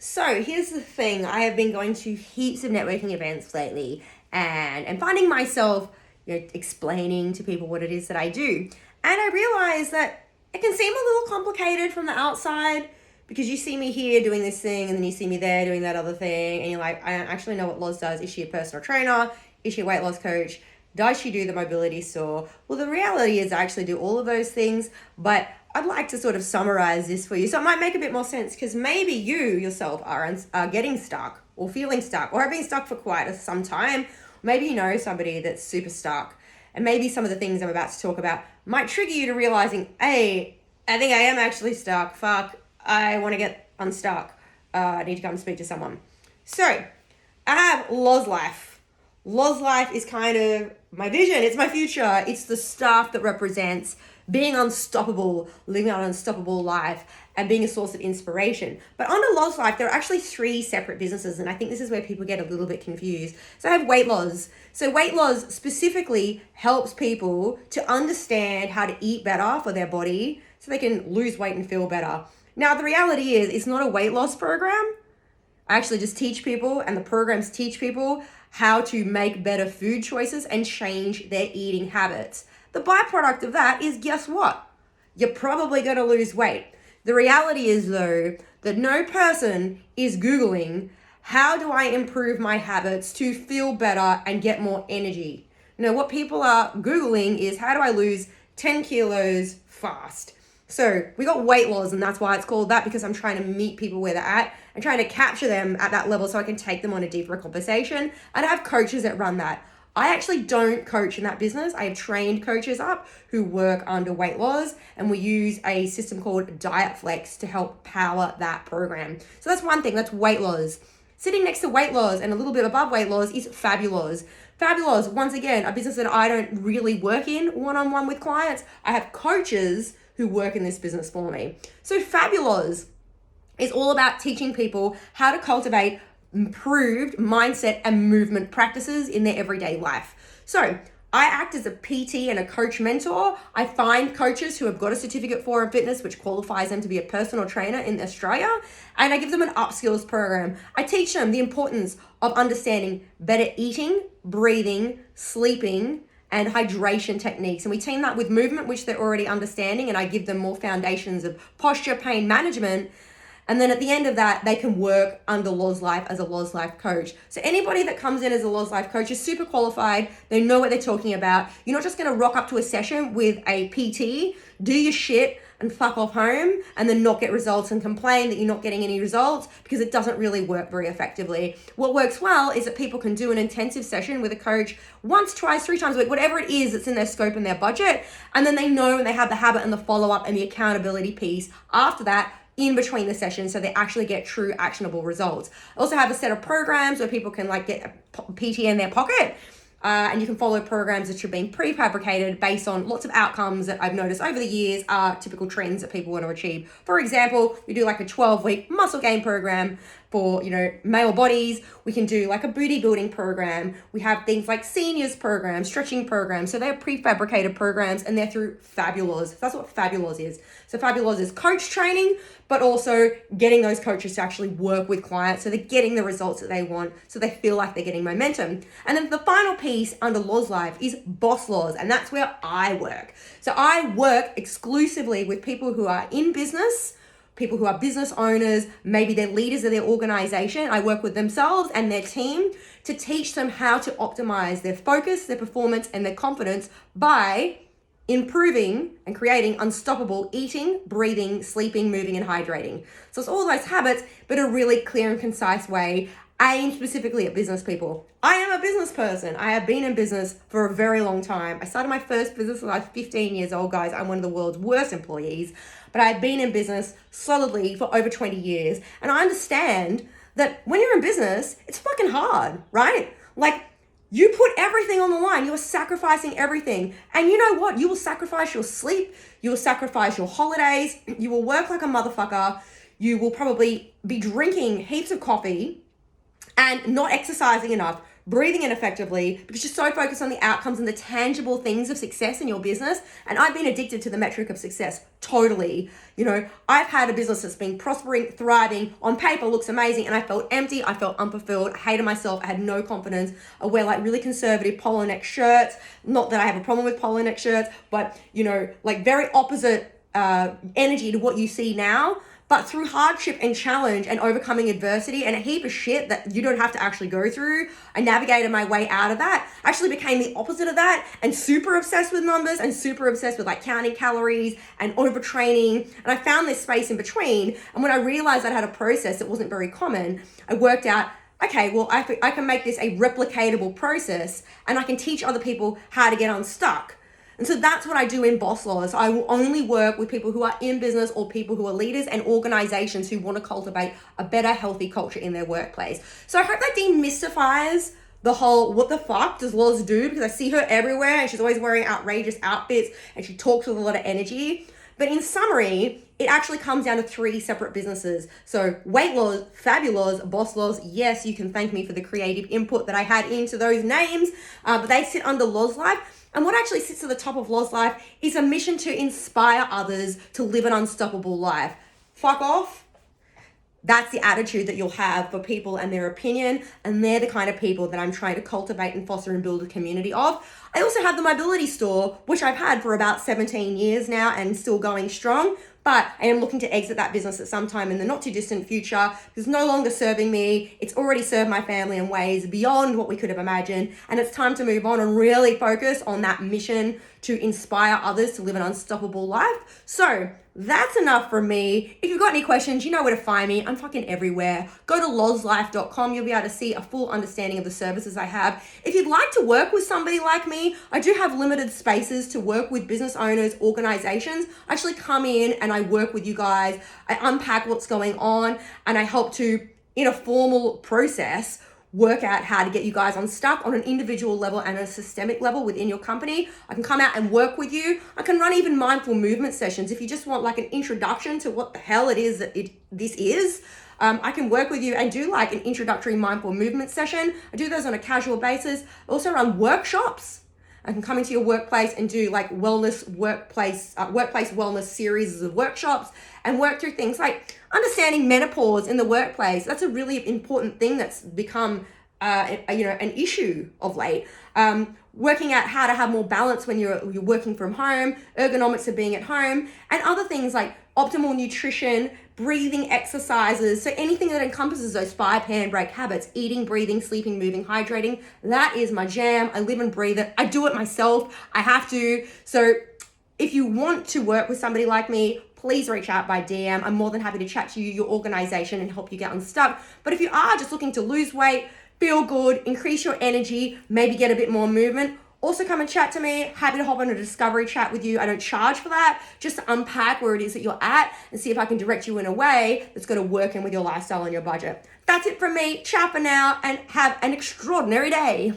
So here's the thing. I have been going to heaps of networking events lately and finding myself, explaining to people what it is that I do. And I realize that it can seem a little complicated from the outside because you see me here doing this thing and then you see me there doing that other thing and you're like, I don't actually know what Loz does. Is she a personal trainer? Is she a weight loss coach? Does she do the mobility store? Well, the reality is I actually do all of those things, but I'd like to sort of summarize this for you so it might make a bit more sense because maybe you yourself are getting stuck or feeling stuck or have been stuck for quite some time. Maybe you know somebody that's super stuck, and maybe some of the things I'm about to talk about might trigger you to realizing, hey, I think I am actually stuck. Fuck, I want to get unstuck. I need to come speak to someone. So I have Loz Life. Loz Life is kind of my vision. It's my future. It's the stuff that represents being unstoppable, living an unstoppable life, and being a source of inspiration. But under Loz Life, there are actually 3 separate businesses, and I think this is where people get a little bit confused. So I have Weight Loz. So Weight Loz specifically helps people to understand how to eat better for their body so they can lose weight and feel better. Now, the reality is it's not a weight loss program. I actually just teach people, and the programs teach people how to make better food choices and change their eating habits. The byproduct of that is, guess what? You're probably going to lose weight. The reality is, though, that no person is Googling, how do I improve my habits to feel better and get more energy? No, what people are Googling is, how do I lose 10 kilos fast? So we got Weight Loz, and that's why it's called that, because I'm trying to meet people where they're at and trying to capture them at that level so I can take them on a deeper conversation. And I have coaches that run that. I actually don't coach in that business. I have trained coaches up who work under Weight Loz, and we use a system called Diet Flex to help power that program. So that's one thing, that's Weight Loz. Sitting next to Weight Loz and a little bit above Weight Loz is Fabuloz. Fabuloz, once again, a business that I don't really work in one-on-one with clients. I have coaches who work in this business for me. So Fabuloz is all about teaching people how to cultivate improved mindset and movement practices in their everyday life. So I act as a PT and a coach mentor. I find coaches who have got a certificate for fitness, which qualifies them to be a personal trainer in Australia, and I give them an upskills program. I teach them the importance of understanding better eating, breathing, sleeping, and hydration techniques. And we team that with movement, which they're already understanding, and I give them more foundations of posture, pain management. And then at the end of that, they can work under Loz Life as a Loz Life coach. So anybody that comes in as a Loz Life coach is super qualified. They know what they're talking about. You're not just going to rock up to a session with a PT, do your shit and fuck off home and then not get results and complain that you're not getting any results, because it doesn't really work very effectively. What works well is that people can do an intensive session with a coach once, twice, 3 times a week, whatever it is that's in their scope and their budget. And then they know and they have the habit and the follow-up and the accountability piece after that, in between the sessions, so they actually get true actionable results. I also have a set of programs where people can get a PT in their pocket, and you can follow programs that are being prefabricated based on lots of outcomes that I've noticed over the years are typical trends that people want to achieve. For example, we do like a 12-week muscle gain program for, male bodies. We can do like a booty building program. We have things like seniors programs, stretching programs. So they're prefabricated programs and they're through Fabuloz. That's what Fabuloz is. So Fabuloz is coach training, but also getting those coaches to actually work with clients so they're getting the results that they want, so they feel like they're getting momentum. And then the final piece under Loz Life is Boss Loz, and that's where I work. So I work exclusively with people who are in business, people who are business owners, maybe they're leaders of their organization. I work with themselves and their team to teach them how to optimize their focus, their performance, and their confidence by improving and creating unstoppable eating, breathing, sleeping, moving, and hydrating. So it's all those habits, but a really clear and concise way aimed specifically at business people. I am a business person. I have been in business for a very long time. I started my first business when I was 15 years old, guys. I'm one of the world's worst employees, but I've been in business solidly for over 20 years. And I understand that when you're in business, it's fucking hard, right? Like, you put everything on the line. You are sacrificing everything. And you know what? You will sacrifice your sleep. You will sacrifice your holidays. You will work like a motherfucker. You will probably be drinking heaps of coffee and not exercising enough, breathing in effectively, because you're so focused on the outcomes and the tangible things of success in your business. And I've been addicted to the metric of success, totally. You know, I've had a business that's been prospering, thriving, on paper looks amazing, and I felt empty, I felt unfulfilled, I hated myself, I had no confidence. I wear like really conservative polo neck shirts. Not that I have a problem with polo neck shirts, but you know, like very opposite energy to what you see now. But through hardship and challenge and overcoming adversity and a heap of shit that you don't have to actually go through, I navigated my way out of that. I actually became the opposite of that and super obsessed with numbers and super obsessed with like counting calories and overtraining. And I found this space in between. And when I realized I had a process that wasn't very common, I worked out, okay, well, I can make this a replicatable process and I can teach other people how to get unstuck. And so that's what I do in Boss Laws. I will only work with people who are in business or people who are leaders and organizations who want to cultivate a better, healthy culture in their workplace. So I hope that demystifies the whole, what the fuck does Loz do? Because I see her everywhere and she's always wearing outrageous outfits and she talks with a lot of energy. But in summary, it actually comes down to 3 separate businesses. So Weight Laws, Fabulous, Boss Laws. Yes, you can thank me for the creative input that I had into those names, but they sit under Loz Life. And what actually sits at the top of Loz Life is a mission to inspire others to live an unstoppable life. Fuck off. That's the attitude that you'll have for people and their opinion, and they're the kind of people that I'm trying to cultivate and foster and build a community of. I also have the mobility store, which I've had for about 17 years now and still going strong, but I am looking to exit that business at some time in the not too distant future because it's no longer serving me. It's already served my family in ways beyond what we could have imagined, and it's time to move on and really focus on that mission to inspire others to live an unstoppable life. So that's enough from me. If you've got any questions, you know where to find me. I'm fucking everywhere. Go to lozlife.com. You'll be able to see a full understanding of the services I have. If you'd like to work with somebody like me, I do have limited spaces to work with business owners, organizations. I actually come in and I work with you guys. I unpack what's going on and I help to, in a formal process, work out how to get you guys unstuck on an individual level and a systemic level within your company. I can come out and work with you. I can run even mindful movement sessions if you just want like an introduction to what the hell it is that this is. I can work with you and do like an introductory mindful movement session. I do those on a casual basis. I also run workshops. I can come into your workplace and do like workplace wellness series of workshops and work through things like understanding menopause in the workplace. That's a really important thing that's become an issue of late. Working out how to have more balance when you're working from home, ergonomics of being at home, and other things like optimal nutrition, breathing exercises. So anything that encompasses those 5 handbrake habits: eating, breathing, sleeping, moving, hydrating. That is my jam. I live and breathe it. I do it myself. I have to. So if you want to work with somebody like me, please reach out by DM. I'm more than happy to chat to you, your organization, and help you get unstuck. But if you are just looking to lose weight, feel good, increase your energy, maybe get a bit more movement, also come and chat to me. Happy to hop on a discovery chat with you. I don't charge for that, just to unpack where it is that you're at and see if I can direct you in a way that's going to work in with your lifestyle and your budget. That's it from me. Ciao for now and have an extraordinary day.